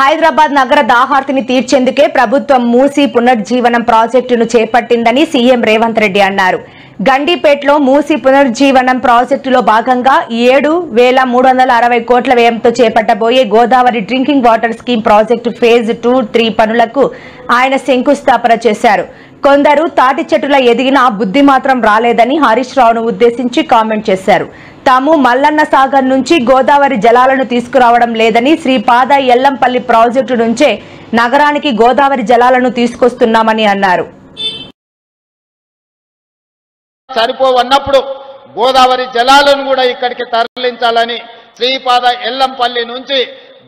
హైదరాబాద్ నగర దాహార్తిని తీర్చేందుకే ప్రభుత్వం మూసీ పునర్జీవనం ప్రాజెక్టును చేపట్టిందని సీఎం రేవంత్ రెడ్డి అన్నారు. గండిపేటలో మూసీ పునర్జీవనం ప్రాజెక్టులో భాగంగా 7,360 కోట్ల వ్యయంతో చేపట్టబోయే Godavari drinking water scheme project phase 2, 3 పనులకు ఆయన శంకుస్థాపన చేశారు. కొందరు తాటి చెట్టులా ఎదిగిన బుద్ధి మాత్రం రాలేదని హరీష్ రావును ఉద్దేశించి కామెంట్ చేశారు. తాము మల్లన్న సాగర్ నుంచి గోదావరి జలాలను తీసుకురావడం లేదని, శ్రీపాద ఎల్లంపల్లి ప్రాజెక్టు నుంచే నగరానికి గోదావరి జలాలను తీసుకొస్తున్నామని అన్నారు. సరిపోవన్నప్పుడు గోదావరి జలాలను కూడా ఇక్కడికి తరలించాలని శ్రీపాద ఎల్లంపల్లి నుంచి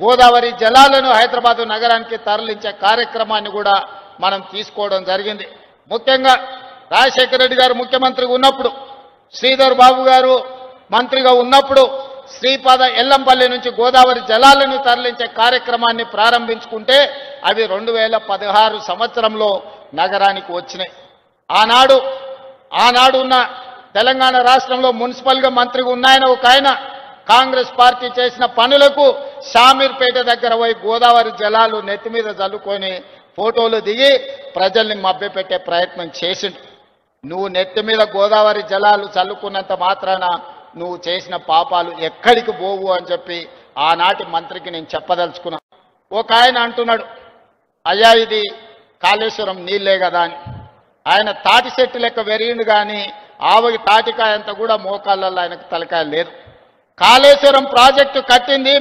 గోదావరి జలాలను హైదరాబాద్ నగరానికి తరలించే కార్యక్రమాన్ని కూడా మనం తీసుకోవడం జరిగింది. ముఖ్యంగా రాజశేఖర రెడ్డి గారు ముఖ్యమంత్రిగా ఉన్నప్పుడు, శ్రీధర్ బాబు గారు మంత్రిగా ఉన్నప్పుడు శ్రీపాద ఎల్లంపల్లి నుంచి గోదావరి జలాలను తరలించే కార్యక్రమాన్ని ప్రారంభించుకుంటే అవి 2016 సంవత్సరంలో నగరానికి వచ్చినాయి. ఆనాడు ఉన్న తెలంగాణ రాష్ట్రంలో మున్సిపల్గా మంత్రిగా ఉన్నాయన ఒక ఆయన కాంగ్రెస్ పార్టీ చేసిన పనులకు షామీర్పేట దగ్గర పోయి గోదావరి జలాలు నెత్తి మీద చల్లుకొని ఫోటోలు దిగి ప్రజల్ని మభ్యపెట్టే ప్రయత్నం చేసిండు. నువ్వు నెత్తి మీద గోదావరి జలాలు చల్లుకున్నంత మాత్రాన నువ్వు చేసిన పాపాలు ఎక్కడికి పోవు అని చెప్పి ఆనాటి మంత్రికి నేను చెప్పదలుచుకున్నా. ఒక ఆయన అంటున్నాడు, అయ్యా ఇది కాళేశ్వరం నీళ్లే కదా అని. ఆయన తాటి చెట్టు లెక్క వెరిగిండు కానీ ఆవగి తాటికాయ అంతా కూడా మోకాళ్ళల్లో ఆయనకు తలకాయ లేదు. కాళేశ్వరం ప్రాజెక్టు కట్టింది